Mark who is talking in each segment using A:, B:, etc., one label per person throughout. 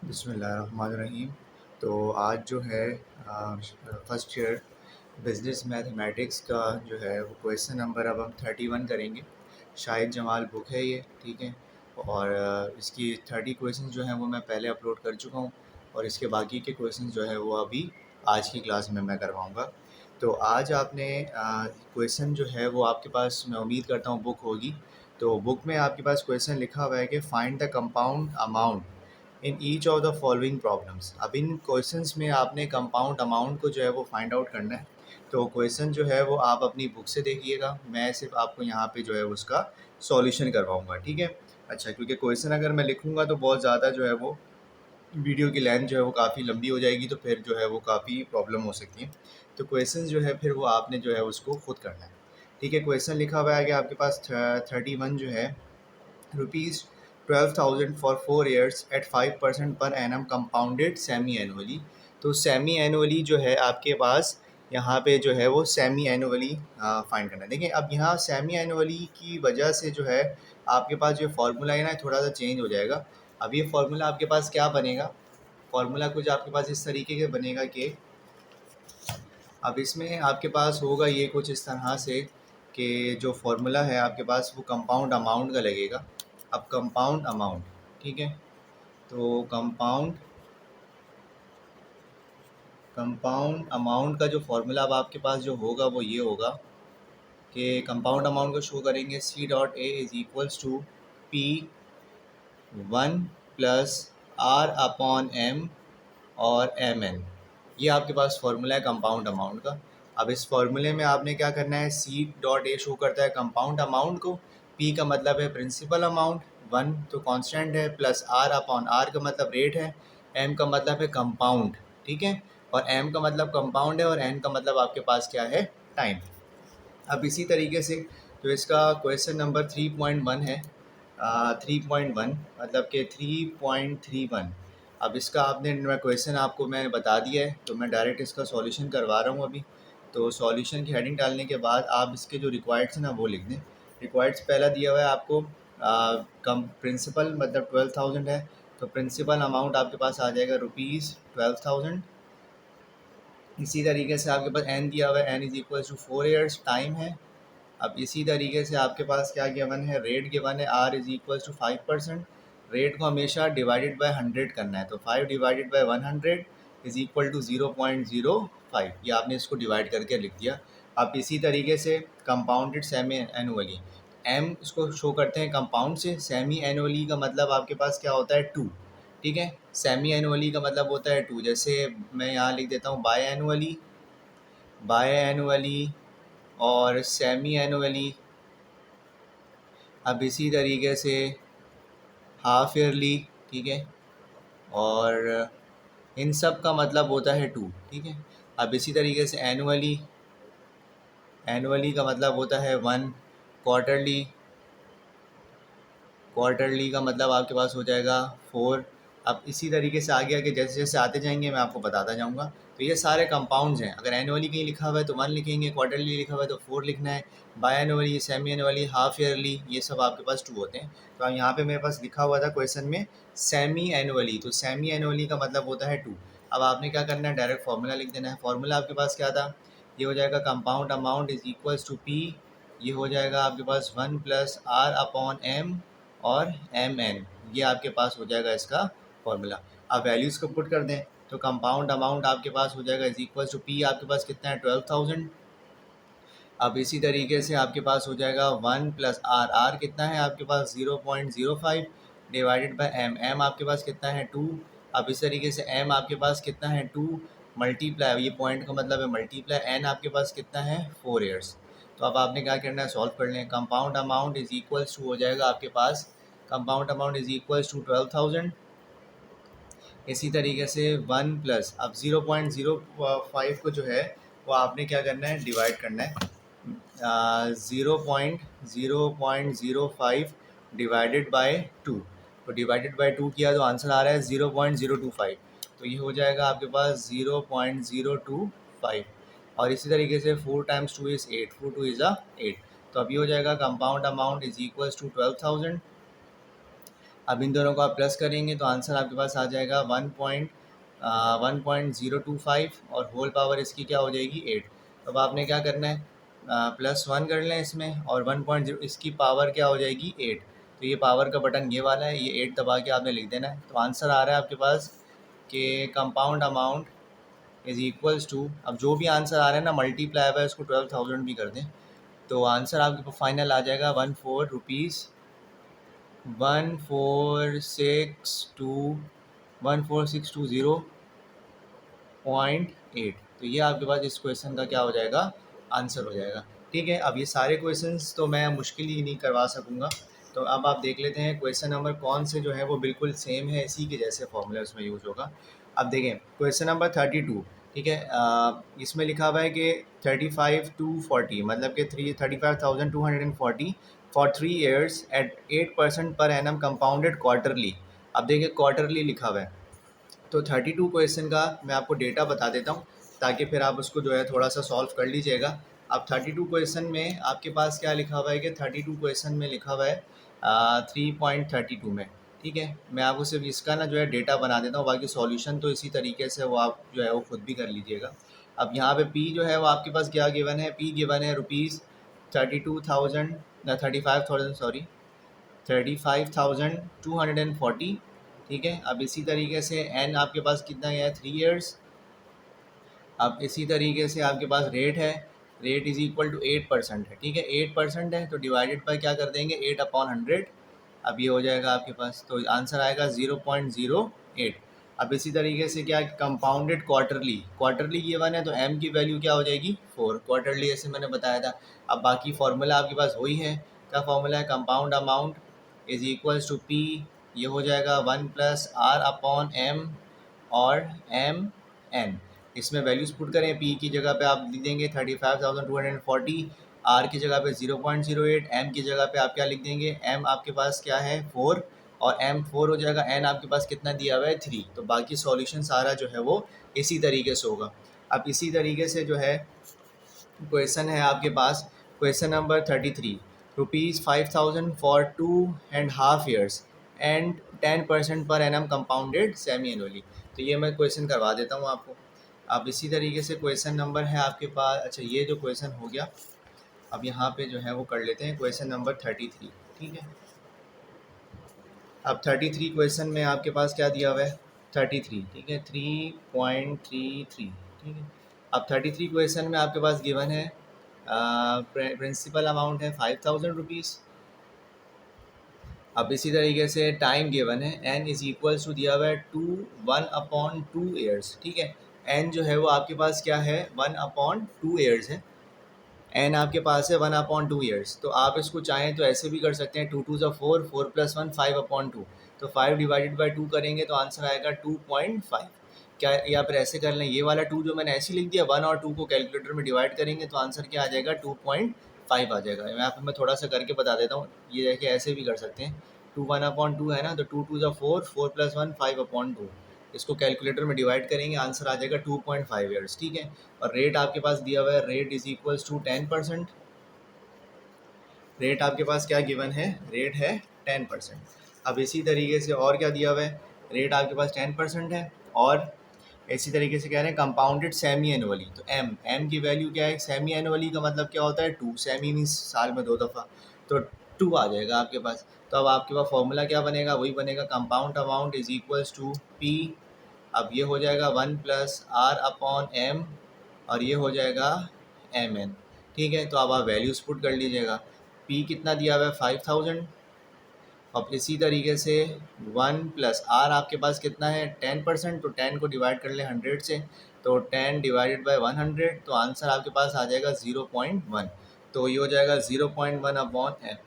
A: बिस्मिल्लाहिर्रहमानिर्रहीम। तो आज जो है फर्स्ट ईयर बिज़नेस मैथमेटिक्स का जो है वो क्वेश्चन नंबर अब हम 31 करेंगे। शाहिद जमाल बुक है ये, ठीक है। और इसकी 30 क्वेश्चन जो हैं वो मैं पहले अपलोड कर चुका हूँ और इसके बाकी के क्वेश्चन जो है वो अभी आज की क्लास में मैं करवाऊँगा। तो आज आपने क्वेश्चन जो है वो आपके पास, मैं उम्मीद करता हूँ, बुक होगी। तो बुक में आपके पास क्वेश्चन लिखा हुआ है कि find the compound amount in each of the following problems. अब इन क्वेश्चंस में आपने कंपाउंड अमाउंट को जो है वो फाइंड आउट करना है। तो क्वेश्चन जो है वो आप अपनी बुक से देखिएगा, मैं सिर्फ आपको यहाँ पे जो है उसका सॉल्यूशन करवाऊँगा, ठीक है। अच्छा, क्योंकि क्वेश्चन अगर मैं लिखूँगा तो बहुत ज़्यादा जो है वो वीडियो की लेंथ जो है वो काफ़ी लंबी हो जाएगी, तो फिर जो है वो काफ़ी प्रॉब्लम हो सकती है। तो क्वेश्चन जो है फिर वो आपने जो है उसको खुद करना है, ठीक है। क्वेश्चन लिखा हुआ है कि आपके पास 31 जो है रुपीज़ 12,000 फॉर 4 ईयर्स एट 5% पर एनम कंपाउंडेड सेमी एनुअली। तो सेमी एनुअली जो है आपके पास यहाँ पे जो है वो सेमी एनुअली फाइंड करना है। देखिए, अब यहाँ सेमी एनुअली की वजह से जो है आपके पास जो फार्मूला है ना, थोड़ा सा चेंज हो जाएगा। अब ये फार्मूला आपके पास क्या बनेगा, फार्मूला कुछ आपके पास इस तरीके के बनेगा कि अब इसमें आपके पास होगा ये कुछ इस तरह से कि जो फार्मूला है आपके पास वो कंपाउंड अमाउंट का लगेगा। अब कंपाउंड अमाउंट, ठीक है। तो कंपाउंड अमाउंट का जो फार्मूला अब आपके पास जो होगा वो ये होगा कि कंपाउंड अमाउंट को शो करेंगे C dot A is equals to P 1 plus R upon M और एम एन। ये आपके पास फार्मूला है कंपाउंड अमाउंट का। अब इस फार्मूले में आपने क्या करना है, सी डॉट ए शो करता है कंपाउंड अमाउंट को, पी का मतलब है प्रिंसिपल अमाउंट, 1 तो कांस्टेंट है, प्लस आर अपॉन आर का मतलब रेट है, एम का मतलब है कंपाउंड, ठीक है। और एम का मतलब कंपाउंड है और एन का मतलब आपके पास क्या है, टाइम। अब इसी तरीके से जो इसका क्वेश्चन नंबर 3.1 है, 3.1 मतलब कि 3.31। अब इसका आपने, मैं क्वेश्चन आपको मैंने बता दिया है तो मैं डायरेक्ट इसका सॉल्यूशन करवा रहा हूँ अभी। तो सॉल्यूशन की हेडिंग डालने के बाद आप इसके जो रिक्वायर्ड्स हैं ना वो लिख दें। रिक्वायर्ड्स पहला दिया हुआ है आपको, कम प्रिंसिपल मतलब 12,000 है, तो प्रिंसिपल अमाउंट आपके पास आ जाएगा ₹12,000। इसी तरीके से आपके पास एन दिया हुआ है, N is equal to 4 years, time है। अब इसी तरीके से आपके पास क्या गिवन है, रेट गिवन है, R is equal to 5%। Rate को हमेशा डिवाइडेड बाय 100 करना है, तो 5 divided by 100 is equal to 0.05। ये आपने इसको डिवाइड करके लिख दिया। अब इसी तरीके से कंपाउंडेड सेमी एनुअली, एम इसको शो करते हैं कंपाउंड से, सेमी एनुअली का मतलब आपके पास क्या होता है, 2, ठीक है। सेमी एनुअली का मतलब होता है 2। जैसे मैं यहाँ लिख देता हूँ बाय एनुअली और सेमी एनुअली। अब इसी तरीके से हाफ ईयरली, ठीक है। और इन सब का मतलब होता है 2, ठीक है। अब इसी तरीके से एनुअली का मतलब होता है 1। क्वार्टरली, क्वार्टरली का मतलब आपके पास हो जाएगा 4। अब इसी तरीके से आगे आगे जैसे जैसे आते जाएंगे मैं आपको बताता जाऊंगा। तो ये सारे कंपाउंड्स हैं। अगर एनुअली कहीं लिखा हुआ है तो 1 लिखेंगे, क्वार्टरली लिखा हुआ है तो 4 लिखना है, by annually, semi annually, half yearly, ये सब आपके पास 2 होते हैं। तो अब यहाँ पे मेरे पास लिखा हुआ था क्वेश्चन में सेमी एनुअली, तो सेमी एनुअली का मतलब होता है 2। अब आपने क्या करना है, डायरेक्ट फार्मूला लिख देना है। फार्मूला आपके पास क्या था, ये हो जाएगा compound amount is equals to P, ये हो जाएगा आपके पास 1 प्लस आर अपॉन एम और एम एन, ये आपके पास हो जाएगा इसका फॉर्मूला। आप वैल्यूज़ को पुट कर दें तो कंपाउंड अमाउंट आपके पास हो जाएगा इज इक्वल टू पी, आपके पास कितना है, 12,000। अब इसी तरीके से आपके पास हो जाएगा 1 प्लस आर, आर कितना है आपके पास 0.05 डिवाइडेड बाय एम, एम आपके पास कितना है 2। अब इस तरीके से एम आपके पास कितना है 2 मल्टीप्लाई, ये पॉइंट का मतलब है मल्टीप्लाई, एन आपके पास कितना है 4 ईयर्स। तो अब आपने क्या करना है, सॉल्व कर लें। Compound amount is equals to हो जाएगा आपके पास, compound amount is equals to 12,000। इसी तरीके से 1 प्लस, अब 0.05 को जो है वो आपने क्या करना है, डिवाइड करना है। 0.05 डिवाइडेड बाय 2, तो डिवाइडेड बाय 2 किया तो आंसर आ रहा है 0.025। तो ये हो जाएगा आपके पास 0.025। और इसी तरीके से 4 टाइम्स 2 इज़ 8, 4 2 इज़ 8। तो अब ये हो जाएगा compound amount is equals to 12,000। अब इन दोनों को आप प्लस करेंगे तो आंसर आपके पास आ जाएगा 1.025 और होल पावर इसकी क्या हो जाएगी 8। तो अब आपने क्या करना है, +1 कर लें इसमें और 1.0 इसकी पावर क्या हो जाएगी 8। तो ये पावर का बटन ये वाला है, ये 8 दबा के आपने लिख देना है। तो आंसर आ रहा है आपके पास कि compound amount is equals to, अब जो भी आंसर आ रहा है ना मल्टीप्लाई बाय उसको 12,000 भी कर दें तो आंसर आपके फाइनल आ जाएगा 14 रुपीज़ 14620.8। तो ये आपके पास इस क्वेश्चन का क्या हो जाएगा, आंसर हो जाएगा। ठीक है, अब ये सारे क्वेश्चंस तो मैं मुश्किल ही नहीं करवा सकूँगा। तो अब आप देख लेते हैं क्वेश्चन नंबर कौन से जो है वो बिल्कुल सेम है, इसी के जैसे फॉर्मूला उसमें यूज़ होगा। अब देखें क्वेश्चन नंबर 32। ठीक है, इसमें लिखा हुआ है कि 35 to 40 मतलब कि 35,240 फॉर 3 years एट 8% पर एनम कंपाउंडेड क्वार्टरली। अब देखिए क्वार्टरली लिखा हुआ है, तो 32 क्वेश्चन का मैं आपको डेटा बता देता हूँ ताकि फिर आप उसको जो है थोड़ा सा सॉल्व कर लीजिएगा। अब 32 क्वेश्चन में आपके पास क्या लिखा हुआ है कि 32 क्वेश्चन में लिखा हुआ है 3.32 में। ठीक है, मैं आपको सिर्फ इसका ना जो है डेटा बना देता हूँ, बाकी सॉल्यूशन तो इसी तरीके से वो आप जो है वो खुद भी कर लीजिएगा। अब यहाँ पे पी जो है वो आपके पास क्या गिवन है, पी गिवन है ₹32,000 35,000 सॉरी 35,240। ठीक है, अब इसी तरीके से एन आपके पास कितना है 3 years। अब इसी तरीके से आपके पास रेट है, रेट इज़ इक्वल टू 8% है। ठीक है, 8% है तो डिवाइडेड बाय क्या कर देंगे 8/100। अब ये हो जाएगा आपके पास, तो आंसर आएगा 0.08। अब इसी तरीके से क्या कंपाउंडेड क्वार्टरली, क्वार्टरली ये वन है तो एम की वैल्यू क्या हो जाएगी 4, क्वार्टरली ऐसे मैंने बताया था। अब बाकी फार्मूला आपके पास वही है, क्या फार्मूला है, compound amount is equals to P, ये हो जाएगा 1+R/M और M/N। इसमें वैल्यूज़ पुट करें, पी की जगह पे आप लिख देंगे 35,240, आर की जगह पे 0.08, एम की जगह पे आप क्या लिख देंगे, एम आपके पास क्या है 4 और एम 4 हो जाएगा, एन आपके पास कितना दिया हुआ है 3। तो बाकी सॉल्यूशन सारा जो है वो इसी तरीके से होगा। अब इसी तरीके से जो है क्वेश्चन है आपके पास, question number 33, ₹5,000 for 2.5 years and 10% पर एनम कंपाउंडेड सेमी एनुअली। तो ये मैं क्वेश्चन करवा देता हूँ आपको। अब इसी तरीके से क्वेश्चन नंबर है आपके पास, अच्छा ये जो क्वेश्चन हो गया, अब यहाँ पे जो है वो कर लेते हैं क्वेश्चन नंबर 33। ठीक है, अब 33 क्वेश्चन में आपके पास क्या दिया हुआ है 33। ठीक है, 3.33। ठीक है, अब 33 क्वेश्चन में आपके पास गिवन है प्रिंसिपल अमाउंट है ₹5,000। अब इसी तरीके से टाइम गिवन है, एन इज़ इक्वल्स टू दिया हुआ है 1/2 years। ठीक है, एन जो है वो आपके पास क्या है 1/2 years है, एन आपके पास है 1/2 years। तो आप इसको चाहें तो ऐसे भी कर सकते हैं, 2 2 4, 4+1 5/2। तो 5 डिवाइडेड बाई 2 करेंगे तो आंसर आएगा 2.5। क्या, या फिर ऐसे कर लें, ये वाला 2 जो मैंने ऐसे लिख दिया, 1 और 2 को कैलकुलेटर में डिवाइड करेंगे तो आंसर क्या आ जाएगा 2.5 आ जाएगा। मैं थोड़ा सा करके बता देता हूँ, ये देखिए ऐसे भी कर सकते हैं, 2 1/2 है ना, तो 2 2 4, 4+1 5/2, इसको कैलकुलेटर में डिवाइड करेंगे आंसर आ जाएगा 2.5 ईयर्स। ठीक है, और रेट आपके पास दिया हुआ है, rate is equals to 10%। Rate आपके पास क्या गिवन है, रेट है 10%। अब इसी तरीके से और क्या दिया हुआ है, रेट आपके पास 10% है और इसी तरीके से कह रहे हैं कंपाउंडेड सेमी एनुअली। तो एम, एम की वैल्यू क्या है, सेमी एनुअली का मतलब क्या होता है 2, सेमी मीन्स साल में 2 दफ़ा, तो 2 आ जाएगा आपके पास। तो अब आपके पास फॉर्मूला क्या बनेगा, वही बनेगा compound amount is equals to P. अब ये हो जाएगा 1+R/M और ये हो जाएगा MN। ठीक है, तो अब आप वैल्यूज़ पुट कर लीजिएगा, P कितना दिया हुआ है 5,000। अब इसी तरीके से 1+R आपके पास कितना है 10%, तो 10 को डिवाइड कर ले 100 से, तो 10 डिवाइडेड बाय 100, तो आंसर आपके पास आ जाएगा 0.1। तो ये हो जाएगा 0.1/M।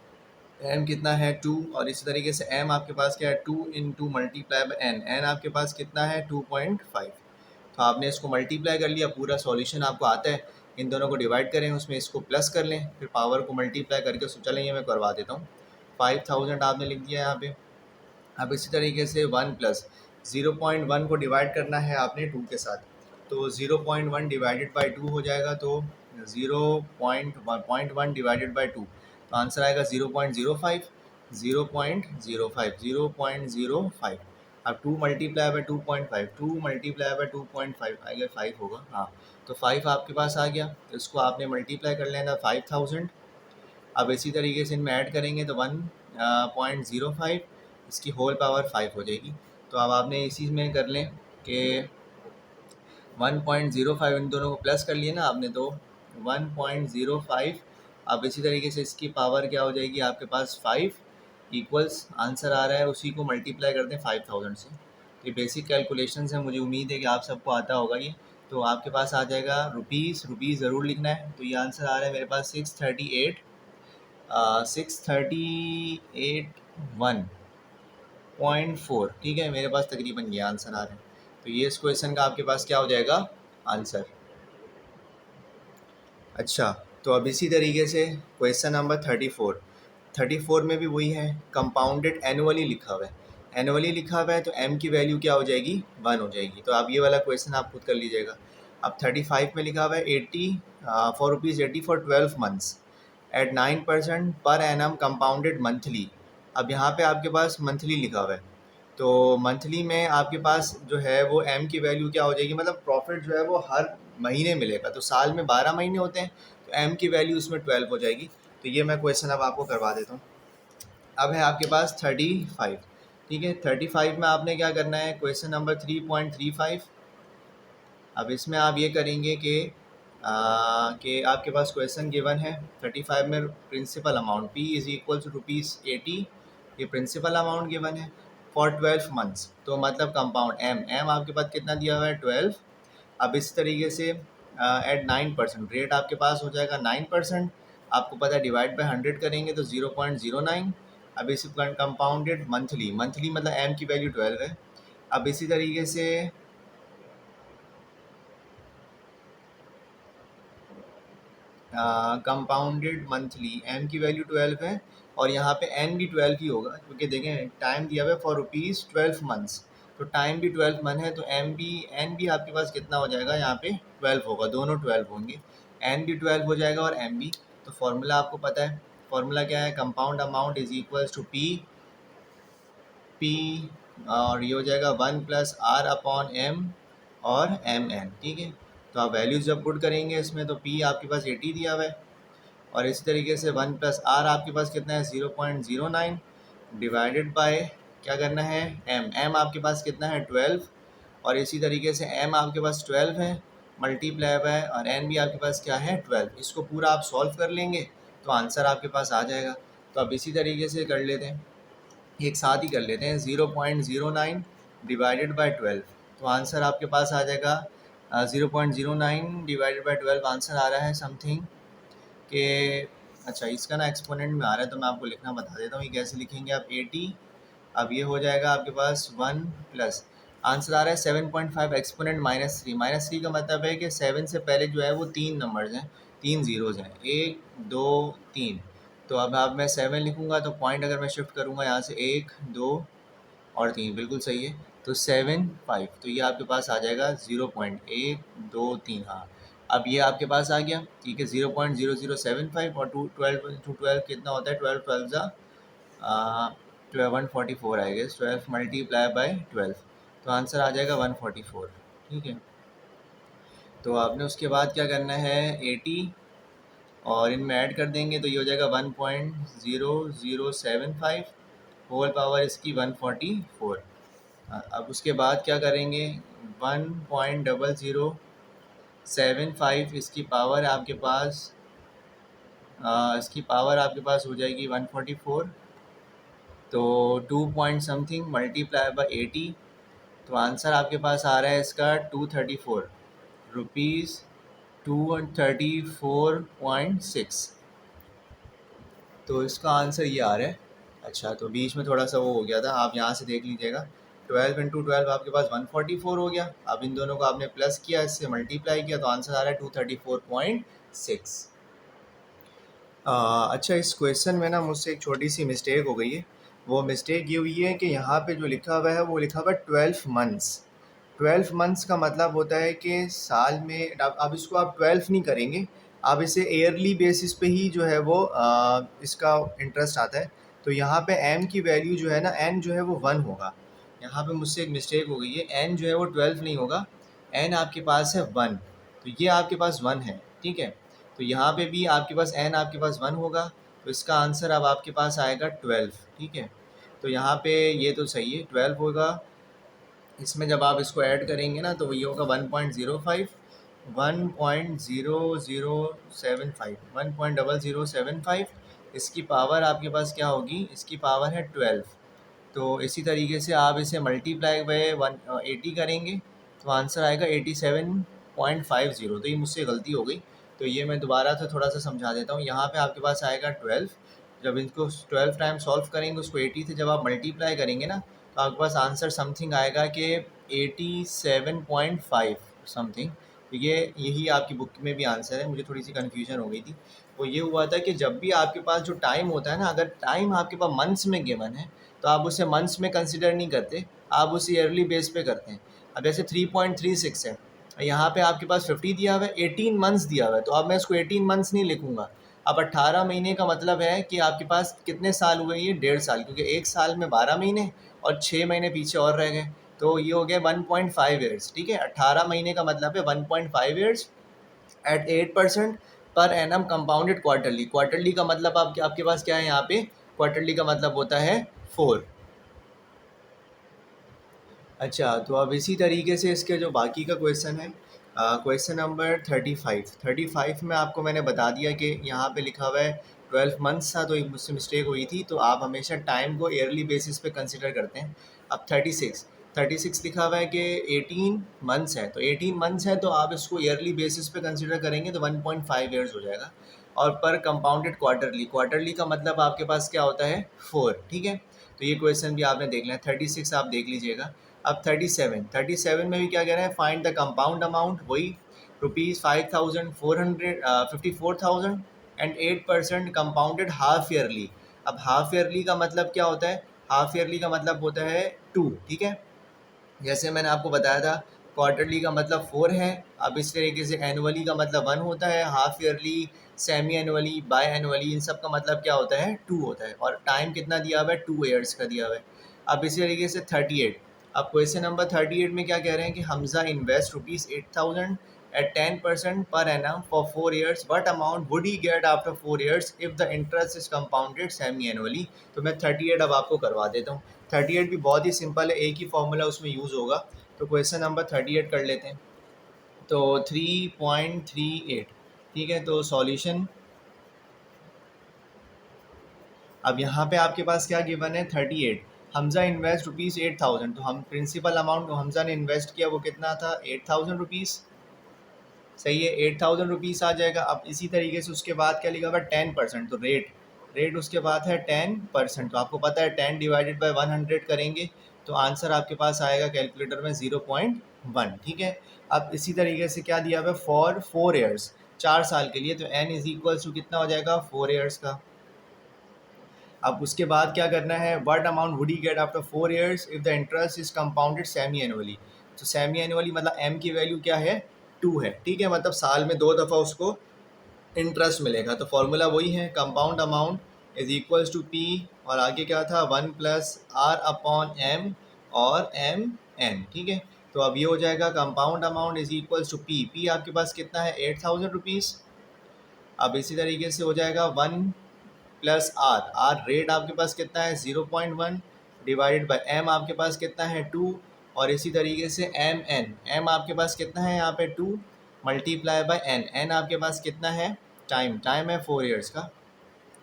A: एम कितना है 2, और इसी तरीके से एम आपके पास क्या है 2 into multiply by N, N आपके पास कितना है 2.5। तो आपने इसको मल्टीप्लाई कर लिया, पूरा सॉल्यूशन आपको आता है, इन दोनों को डिवाइड करें, उसमें इसको प्लस कर लें, फिर पावर को मल्टीप्लाई करके उसको चलें, ये मैं करवा देता हूँ। 5,000 आपने लिख दिया यहाँ पे। अब इसी तरीके से 1+0.1 को डिवाइड करना है आपने 2 के साथ, तो 0.1 डिवाइडेड बाई 2 हो जाएगा, तो 0.1 डिवाइडेड बाई 2, तो आंसर आएगा 0.05। 0.05, 0.05। अब 2 मल्टीप्लाई बाय 2.5, 2 मल्टीप्लाई बाय 2.5 आएगा 5 होगा, हाँ। तो 5 आपके पास आ गया, तो इसको आपने मल्टीप्लाई कर लेना 5000। अब इसी तरीके से इनमें ऐड करेंगे तो 1.05, इसकी होल पावर 5 हो जाएगी। तो अब आपने इसी में कर लें कि 1.05 इन दोनों को प्लस कर लिए ना आपने, तो 1.05। अब इसी तरीके से इसकी पावर क्या हो जाएगी आपके पास 5 इक्वल्स आंसर आ रहा है, उसी को मल्टीप्लाई करते हैं 5000 से। तो ये बेसिक कैलकुलेशन है, मुझे उम्मीद है कि आप सबको आता होगा ये। तो आपके पास आ जाएगा रुपीज़ ज़रूर लिखना है। तो ये आंसर आ रहा है मेरे पास 638.1.4, ठीक है। मेरे पास तकरीबन ये आंसर आ रहा है। तो ये इस क्वेश्चन का आपके पास क्या हो जाएगा आंसर। अच्छा, तो अब इसी तरीके से क्वेश्चन नंबर 34 में भी वही है, कंपाउंडेड एनुअली लिखा हुआ है। एनुअली लिखा हुआ है तो m की वैल्यू क्या हो जाएगी 1 हो जाएगी। तो आप ये वाला क्वेश्चन आप खुद कर लीजिएगा। अब 35 में लिखा हुआ है 80 फॉर ₹80 फॉर 12 मंथ्स एट 9% पर एनम कंपाउंडेड मंथली। अब यहाँ पे आपके पास मंथली लिखा हुआ है, तो मंथली में आपके पास जो है वो m की वैल्यू क्या हो जाएगी, मतलब प्रॉफिट जो है वो हर महीने मिलेगा। तो साल में 12 महीने होते हैं, तो m की वैल्यू उसमें 12 हो जाएगी। तो ये मैं क्वेश्चन अब आपको करवा देता हूँ। अब है आपके पास 35, ठीक है। 35 में आपने क्या करना है, क्वेश्चन नंबर 3.35। अब इसमें आप ये करेंगे कि आपके पास क्वेश्चन गिवन है 35 में principal amount P is equal to ₹80, ये प्रिंसिपल अमाउंट गिवन है फॉर 12 मंथ्स। तो मतलब कंपाउंड M आपके पास कितना दिया हुआ है 12। अब इस तरीके से एट 9% रेट आपके पास हो जाएगा 9%। आपको पता है डिवाइड बाय 100 करेंगे तो 0.09। अब इस कंपाउंडेड मंथली मतलब M की वैल्यू 12 है। अब इसी तरीके से कंपाउंडेड मंथली m की वैल्यू 12 है, और यहाँ पे n भी 12 ही होगा, क्योंकि देखें टाइम दिया हुआ है फॉर ₹12 मंथ्स। तो टाइम भी 12 मंथ है, तो n भी आपके पास कितना हो जाएगा, यहाँ पे 12 होगा, दोनों 12 होंगे। n भी 12 हो जाएगा और m भी। तो फॉर्मूला आपको पता है, फॉर्मूला क्या है, compound amount is equals to p, और ये हो जाएगा 1+r/m और mn, ठीक है। तो आप वैल्यूज़ जब पुट करेंगे इसमें, तो p आपके पास 80 दिया हुआ है, और इसी तरीके से 1+r आपके पास कितना है 0.09 डिवाइडेड बाय क्या करना है m आपके पास कितना है 12, और इसी तरीके से m आपके पास 12 है मल्टीप्लाई बाय, और n भी आपके पास क्या है 12। इसको पूरा आप सॉल्व कर लेंगे तो आंसर आपके पास आ जाएगा। तो अब इसी तरीके से कर लेते हैं, एक साथ ही कर लेते हैं, 0.09 डिवाइडेड बाय 12। तो आंसर आपके पास आ जाएगा 0.09 डिवाइडेड बाय 12 आंसर आ रहा है समथिंग कि, अच्छा इसका ना एक्सपोनेंट में आ रहा है, तो मैं आपको लिखना बता देता हूँ ये कैसे लिखेंगे आप 80। अब ये हो जाएगा आपके पास 1 प्लस आंसर आ रहा है 7.5 एक्सपोनेंट -3 का मतलब है कि 7 से पहले जो है वो 3 नंबर्स हैं, 3 ज़ीरोज़ हैं, 1 2 3। तो अब मैं 7 लिखूँगा तो पॉइंट अगर मैं शिफ्ट करूँगा यहाँ से 1 2 और 3, बिल्कुल सही है। तो 7 5, तो ये आपके पास आ जाएगा 0.123, हाँ। अब ये आपके पास आ गया, ठीक है। 0.0075 और 12 कितना होता है, 12 12 ज़ा 144 आएगा, 12 मल्टीप्लाई बाय 12, तो आंसर आ जाएगा 144, ठीक है। तो आपने उसके बाद क्या करना है 80 और इनमें ऐड कर देंगे तो ये हो जाएगा 1.0075 होल पावर इसकी 144। अब उसके बाद क्या करेंगे 1.0075 इसकी पावर आपके पास हो जाएगी 144। तो 2 पॉइंट समथिंग मल्टीप्लाई बाय 80, तो आंसर आपके पास आ रहा है इसका 234 रुपीज़ 234.6। तो इसका आंसर ये आ रहा है। अच्छा, तो बीच में थोड़ा सा वो हो गया था, आप यहाँ से देख लीजिएगा। 12 × 12 आपके पास 144 हो गया। अब इन दोनों को आपने प्लस किया, इससे मल्टीप्लाई किया, तो आंसर आ रहा है 234.6। अच्छा, इस क्वेश्चन में ना मुझसे एक छोटी सी मिस्टेक हो गई है। वो मिस्टेक ये हुई है कि यहाँ पे जो लिखा हुआ है वो लिखा हुआ है 12 मंथ्स। 12 मंथ्स का मतलब होता है कि साल में, अब इसको आप 12 नहीं करेंगे, आप इसे ईयरली बेसिस पे ही जो है वो इसका इंटरेस्ट आता है। तो यहाँ पे m की वैल्यू जो है ना, n जो है वो 1 होगा। यहाँ पे मुझसे एक मिस्टेक हो गई है, n जो है वो 12 नहीं होगा, n आपके पास है 1, तो ये आपके पास 1 है, ठीक है। तो यहाँ पे भी आपके पास n आपके पास 1 होगा, तो इसका आंसर अब आपके पास आएगा 12, ठीक है। तो यहाँ पे ये तो सही है, 12 होगा। इसमें जब आप इसको ऐड करेंगे ना तो ये होगा 1.05, 1.0075, 1.0075। इसकी पावर आपके पास क्या होगी, इसकी पावर है 12। तो इसी तरीके से आप इसे मल्टीप्लाई बाय 180 करेंगे तो आंसर आएगा 87.50। तो ये मुझसे गलती हो गई, तो ये मैं दोबारा से थोड़ा सा समझा देता हूँ। यहाँ पे आपके पास आएगा 12, जब इनको 12 टाइम सॉल्व करेंगे, उसको 80 से जब आप मल्टीप्लाई करेंगे ना तो आपके पास आंसर समथिंग आएगा कि 87.5 समथिंग। तो ये यही आपकी बुक में भी आंसर है, मुझे थोड़ी सी कन्फ्यूजन हो गई थी। वो ये हुआ था कि जब भी आपके पास जो टाइम होता है ना, अगर टाइम आपके पास मंथ्स में गिवन है तो आप उसे मंथ्स में कंसिडर नहीं करते, आप उसे ईयरली बेस पे करते हैं। अब जैसे 3.36 है, यहाँ पे आपके पास 50 दिया हुआ है, 18 मंथ्स दिया हुआ है, तो अब मैं इसको 18 मंथ्स नहीं लिखूंगा। अब 18 महीने का मतलब है कि आपके पास कितने साल हुए, ये 1.5 साल, क्योंकि एक साल में 12 महीने और 6 महीने पीछे और रह गए, तो ये हो गया 1.5 ईयर्स, ठीक है। 18 महीने का मतलब है 1.5 ईयर्स एट 8% पर एनम कंपाउंडेड क्वार्टरली। क्वार्टरली का मतलब आपके पास क्या है यहाँ पे, क्वार्टरली का मतलब होता है 4। अच्छा, तो अब इसी तरीके से इसके जो बाकी का क्वेश्चन है, क्वेश्चन नंबर 35 में आपको मैंने बता दिया कि यहाँ पे लिखा हुआ है 12 मंथ्स था, तो एक मुझसे मिस्टेक हुई थी, तो आप हमेशा टाइम को ईयरली बेसिस पे कंसिडर करते हैं। अब 36 लिखा हुआ है कि 18 मंथ्स है, तो 18 मंथ्स है तो आप इसको ईयरली बेसिस पे कंसिडर करेंगे तो 1.5 ईयर्स हो जाएगा। और पर कंपाउंडेड क्वार्टरली, क्वार्टरली का मतलब आपके पास क्या होता है, 4, ठीक है। तो ये क्वेश्चन भी आपने देख लिया, 36 आप देख लीजिएगा। अब 37 में भी क्या कह रहे हैं, फाइंड द कंपाउंड अमाउंट, वही ₹5,454 एंड 8% कंपाउंडेड हाफ ईयरली। अब हाफ ईयरली का मतलब क्या होता है, हाफ ईयरली का मतलब होता है 2, ठीक है। जैसे मैंने आपको बताया था, क्वार्टरली का मतलब 4 है। अब इस तरीके से एनुअली का मतलब 1 होता है, half yearly, semi annually, biannually, इन सब का मतलब क्या होता है, 2 होता है। और टाइम कितना दिया हुआ है, 2 ईयर्स का दिया हुआ है। अब इसी तरीके से 38, अब क्वेश्चन नंबर 38 में क्या कह रहे हैं कि Hamza invest ₹8,000 at 10% per annum for 4 years, what amount would he get after 4 years if the interest is compounded semi annually। तो मैं 38 अब आपको करवा देता हूँ। 38 भी बहुत ही सिंपल है, एक ही फॉर्मूला उसमें यूज़ होगा। तो क्वेश्चन नंबर 38 कर लेते हैं। तो 3.38, ठीक है। तो सॉल्यूशन, अब यहाँ पे आपके पास क्या गिवन है, 38। हमजा इन्वेस्ट ₹8,000, तो हम प्रिंसिपल अमाउंट जो हमजा ने इन्वेस्ट किया वो कितना था, ₹8,000, सही है, ₹8,000 आ जाएगा। अब इसी तरीके से उसके बाद क्या लिखा हुआ है, 10%, तो रेट उसके बाद है 10%। तो आपको पता है 10 डिवाइडेड बाय 100 करेंगे तो आंसर आपके पास आएगा कैलकुलेटर में 0.1, ठीक है। अब इसी तरीके से क्या दिया हुआ है, फॉर 4 ईयर्स, 4 साल के लिए, तो n इज इक्वल टू कितना हो जाएगा, 4 ईयर्स का। अब उसके बाद क्या करना है, what amount would he get after 4 years if the interest is compounded semi annually. तो सेमी एनुअली मतलब m की वैल्यू क्या है, 2 है, ठीक है। मतलब साल में 2 दफ़ा उसको इंटरेस्ट मिलेगा। तो फॉर्मूला वही है, compound amount is equals to P, और आगे क्या था, 1+r/m और m n, ठीक है। तो अब ये हो जाएगा compound amount is equals to P आपके पास कितना है, ₹8,000। अब इसी तरीके से हो जाएगा 1+r रेट आपके पास कितना है, 0.1 डिवाइडेड बाय m आपके पास कितना है, 2, और इसी तरीके से m आपके पास कितना है यहाँ पे, 2 मल्टीप्लाई बाय n आपके पास कितना है, टाइम है 4 ईयर्स का,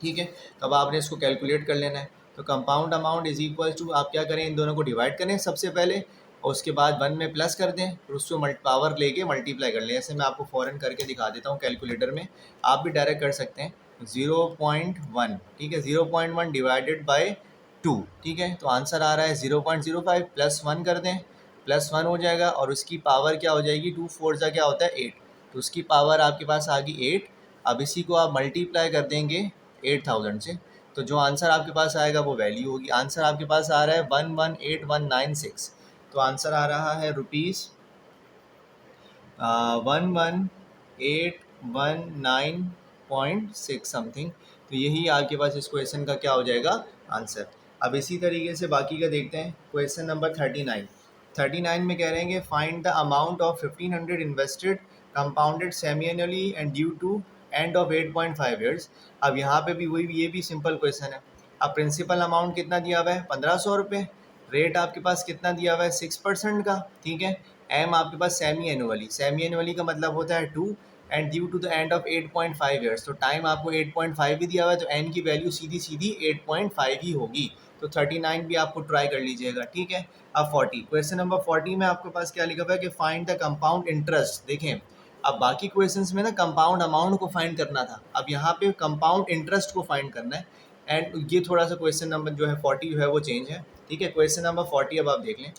A: ठीक है। तो अब आपने इसको कैलकुलेट कर लेना है। तो compound amount is equal to, आप क्या करें, इन दोनों को डिवाइड करें सबसे पहले, और उसके बाद 1 में प्लस कर दें, फिर उसको पावर लेके मल्टीप्लाई कर लें। ऐसे मैं आपको फ़ौरन करके दिखा देता हूँ कैलकुलेटर में, आप भी डायरेक्ट कर सकते हैं। 0.1, ठीक है, 0.1 डिवाइडेड बाई 2, ठीक है। तो आंसर आ रहा है 0.05, प्लस 1 कर दें, प्लस 1 हो जाएगा, और उसकी पावर क्या हो जाएगी, 2 4 जा क्या होता है 8, तो उसकी पावर आपके पास आ गई 8। अब इसी को आप मल्टीप्लाई कर देंगे 8,000 से, तो जो आंसर आपके पास आएगा वो वैल्यू होगी। आंसर आपके पास आ रहा है 118196। तो आंसर आ रहा है ₹118196 समथिंग। तो यही आपके पास इस क्वेश्चन का क्या हो जाएगा, आंसर। अब इसी तरीके से बाकी का देखते हैं। क्वेश्चन नंबर 39 में कह रहे हैं कि find the amount of 1500 invested compounded semi annually and due to end of 8.5 years. अब यहाँ पे भी वही, ये भी सिंपल क्वेश्चन है। अब प्रिंसिपल अमाउंट कितना दिया हुआ है 1500 रुपये, रेट आपके पास कितना दिया हुआ है 6% का, ठीक है। एम आपके पास सेमी एनुअली का मतलब होता है 2 and due to the end of 8.5 years, तो टाइम आपको 8.5 ही दिया हुआ है, तो एन की वैल्यू सीधी सीधी 8.5 ही होगी। तो 39 भी आपको ट्राई कर लीजिएगा, ठीक है। अब 40, क्वेश्चन नंबर 40 में आपके पास क्या लिखा हुआ है कि फाइंड द कंपाउंड इंटरेस्ट। देखें, अब बाकी क्वेश्चंस में ना कंपाउंड अमाउंट को फाइंड करना था, अब यहाँ पे कंपाउंड इंटरेस्ट को फाइंड करना है। एंड ये थोड़ा सा क्वेश्चन नंबर जो है 40 जो है वो चेंज है, ठीक है। क्वेश्चन नंबर 40 अब आप देख लें।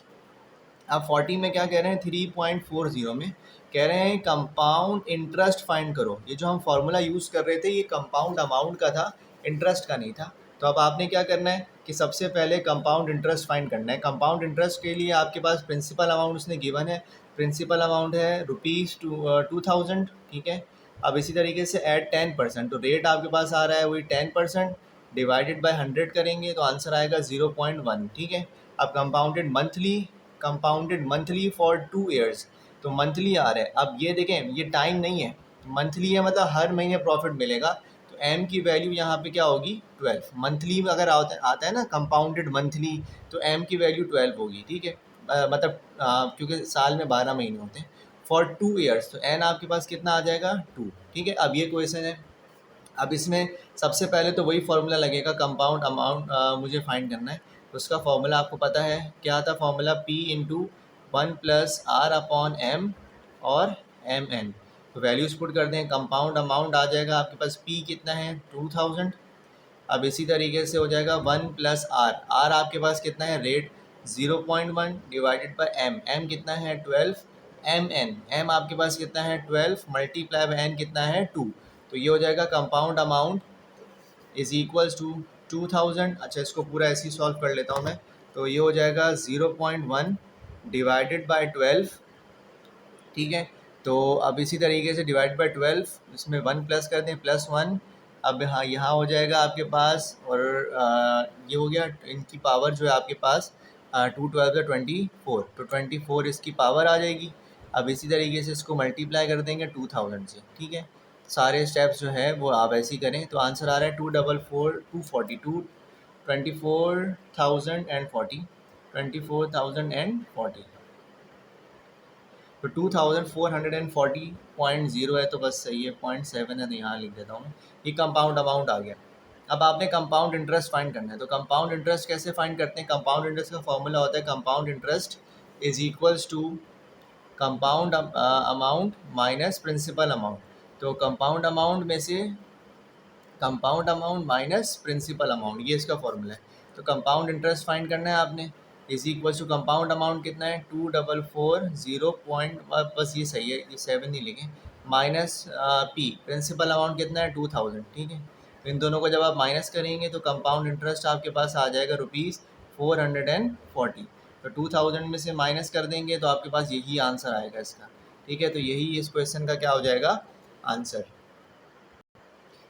A: अब 40 में क्या कह रहे हैं, 3.40 में कह रहे हैं कंपाउंड इंटरेस्ट फाइंड करो। ये जो हम फार्मूला यूज़ कर रहे थे ये कंपाउंड अमाउंट का था, इंटरेस्ट का नहीं था। तो अब आपने क्या करना है कि सबसे पहले कंपाउंड इंटरेस्ट फाइंड करना है। कंपाउंड इंटरेस्ट के लिए आपके पास प्रिंसिपल अमाउंट उसने गिवन है, प्रिंसिपल अमाउंट है ₹2,000, ठीक है। अब इसी तरीके से ऐड 10%, तो रेट आपके पास आ रहा है वही 10%, डिवाइडेड बाय 100 करेंगे तो आंसर आएगा 0.1, ठीक है। अब कंपाउंडेड मंथली फॉर 2 ईयर्स, तो मंथली आ रहा है। अब ये देखें, ये टाइम नहीं है, मंथली है, मतलब हर महीने प्रॉफिट मिलेगा। तो एम की वैल्यू यहाँ पे क्या होगी 12। मंथली में अगर आता है ना कंपाउंडेड मंथली, तो एम की वैल्यू 12 होगी, ठीक है। मतलब क्योंकि साल में 12 महीने होते हैं। फॉर 2 ईयर्स, तो एन आपके पास कितना आ जाएगा 2, ठीक है। अब ये क्वेश्चन है, अब इसमें सबसे पहले तो वही फार्मूला लगेगा, कंपाउंड अमाउंट मुझे फाइंड करना है। उसका फार्मूला आपको पता है क्या था, फार्मूला P इंटू 1+R/M और MN। तो वैल्यूज़ पुट कर दें, कंपाउंड अमाउंट आ जाएगा आपके पास, P कितना है 2000। अब इसी तरीके से हो जाएगा 1+R, R आपके पास कितना है rate 0.1 divided by M, M कितना है 12, MN, M आपके पास कितना है 12 मल्टीप्लाई बाय N कितना है 2। तो ये हो जाएगा compound amount is equals to 2000। अच्छा, इसको पूरा ऐसे ही सॉल्व कर लेता हूँ मैं। तो ये हो जाएगा 0.1 डिवाइडेड बाय 12, ठीक है। तो अब इसी तरीके से डिवाइड बाय 12, इसमें 1 प्लस कर दें +1। अब हाँ, यहाँ हो जाएगा आपके पास, और ये हो गया इनकी पावर जो है आपके पास 2 12 का 24, तो 24 इसकी पावर आ जाएगी। अब इसी तरीके से इसको मल्टीप्लाई कर देंगे 2000 से, ठीक है। सारे स्टेप्स जो है वो आप ऐसे ही करें, तो आंसर आ रहा है 244 240 24,040 तो 2440.0 है, तो बस सही है, 0.7 है तो यहाँ लिख देता हूँ मैं। ये कंपाउंड अमाउंट आ गया। अब आपने कंपाउंड इंटरेस्ट फाइंड करना है, तो कंपाउंड इंटरेस्ट कैसे फाइंड करते हैं। कंपाउंड इंटरेस्ट का फॉर्मूला होता है compound interest is equals to compound amount minus principal amount. तो कंपाउंड अमाउंट में से compound amount minus principal amount, ये इसका फॉर्मूला है। तो कंपाउंड इंटरेस्ट फाइंड करना है आपने, is equal to compound amount कितना है 2440 पॉइंट, बस ये सही है, ये 7 ही लिखें, माइनस पी प्रिंसिपल अमाउंट कितना है 2000, ठीक है। तो इन दोनों को जब आप माइनस करेंगे तो कंपाउंड इंटरेस्ट आपके पास आ जाएगा ₹440। तो 2000 में से माइनस कर देंगे तो आपके पास यही आंसर आएगा इसका, ठीक है। तो यही इस क्वेश्चन का क्या हो जाएगा आंसर।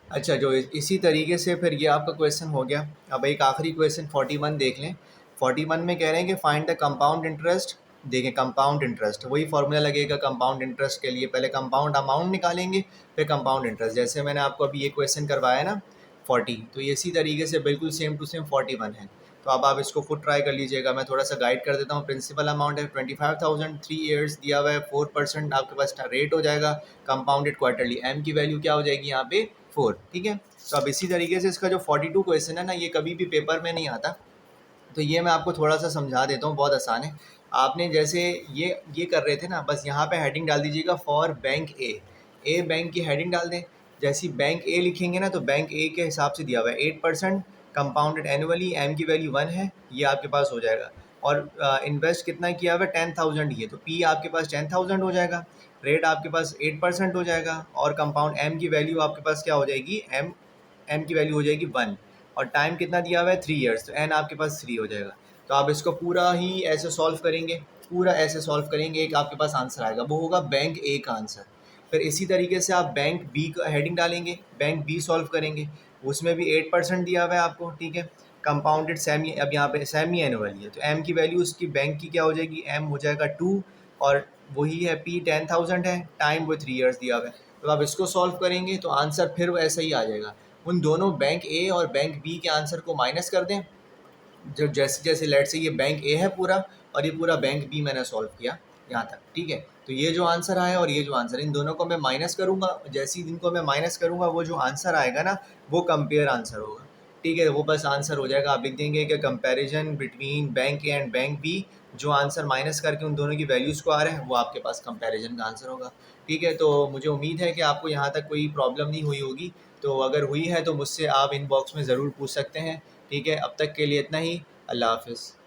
A: अच्छा, जो इसी तरीके से फिर ये आपका क्वेश्चन हो गया। अब एक आखिरी क्वेश्चन 41 देख लें। 41 में कह रहे हैं कि फाइंड द कंपाउंड इंटरेस्ट। देखें, कंपाउंड इंटरेस्ट वही फॉर्मूला लगेगा कंपाउंड इंटरेस्ट के लिए, पहले कंपाउंड अमाउंट निकालेंगे फिर कंपाउंड इंटरेस्ट। जैसे मैंने आपको अभी ये क्वेश्चन करवाया ना 40, तो ये इसी तरीके से बिल्कुल सेम टू सेम 41 है। तो अब आप इसको खुद ट्राई कर लीजिएगा, मैं थोड़ा सा गाइड कर देता हूँ। प्रिंसिपल अमाउंट है 25,000, 3 ईयर्स दिया हुआ है, 4% आपके पास रेट हो जाएगा, कंपाउंडेड क्वार्टरली। एम की वैल्यू क्या हो जाएगी यहाँ पे 4, ठीक है। तो अब इसी तरीके से इसका जो 42 क्वेश्चन है ना, ये कभी भी पेपर में नहीं आता, तो ये मैं आपको थोड़ा सा समझा देता हूँ, बहुत आसान है। आपने जैसे ये कर रहे थे ना, बस यहाँ पे हेडिंग डाल दीजिएगा फॉर बैंक ए बैंक की हेडिंग डाल दें। जैसी बैंक ए लिखेंगे ना, तो बैंक ए के हिसाब से दिया हुआ है 8% कंपाउंडेड एनुअली, एम की वैल्यू 1 है, ये आपके पास हो जाएगा। और इन्वेस्ट कितना किया हुआ है 10,000 ही है, तो पी आपके पास 10,000 हो जाएगा, रेट आपके पास 8% हो जाएगा, और कंपाउंड एम की वैल्यू आपके पास क्या हो जाएगी, एम की वैल्यू हो जाएगी 1, और टाइम कितना दिया हुआ है 3 ईयर्स, तो एन आपके पास 3 हो जाएगा। तो आप इसको पूरा ही ऐसे सॉल्व करेंगे, पूरा ऐसे सॉल्व करेंगे, एक आपके पास आंसर आएगा, वो होगा बैंक ए का आंसर। फिर इसी तरीके से आप बैंक बी का हेडिंग डालेंगे, बैंक बी सॉल्व करेंगे, उसमें भी 8% दिया हुआ है आपको, ठीक है। कंपाउंडेड सेमी, अब यहाँ पे सेमी एनुअली है तो एम की वैल्यू उसकी बैंक की क्या हो जाएगी, एम हो जाएगा 2, और वही है पी 10,000 है, टाइम वो 3 ईयर्स दिया हुआ है। तो आप इसको सॉल्व करेंगे तो आंसर फिर वैसा ही आ जाएगा। उन दोनों बैंक ए और बैंक बी के आंसर को माइनस कर दें, जो जैसे जैसे लेट से ये बैंक ए है पूरा और ये पूरा बैंक बी मैंने सॉल्व किया यहाँ तक, ठीक है। तो ये जो आंसर आया और ये जो आंसर, इन दोनों को मैं माइनस करूँगा, जैसे ही इनको मैं माइनस करूँगा वो जो आंसर आएगा ना वो कंपेयर आंसर होगा, ठीक है। वो बस आंसर हो जाएगा, आप लिख देंगे कि comparison between bank A and bank B, जो आंसर माइनस करके उन दोनों की वैल्यूज़ को आ रहे हैं वो आपके पास कंपैरिजन का आंसर होगा, ठीक है। तो मुझे उम्मीद है कि आपको यहाँ तक कोई प्रॉब्लम नहीं हुई होगी, तो अगर हुई है तो मुझसे आप इनबॉक्स में ज़रूर पूछ सकते हैं, ठीक है। अब तक के लिए इतना ही, अल्लाह हाफ़िज़।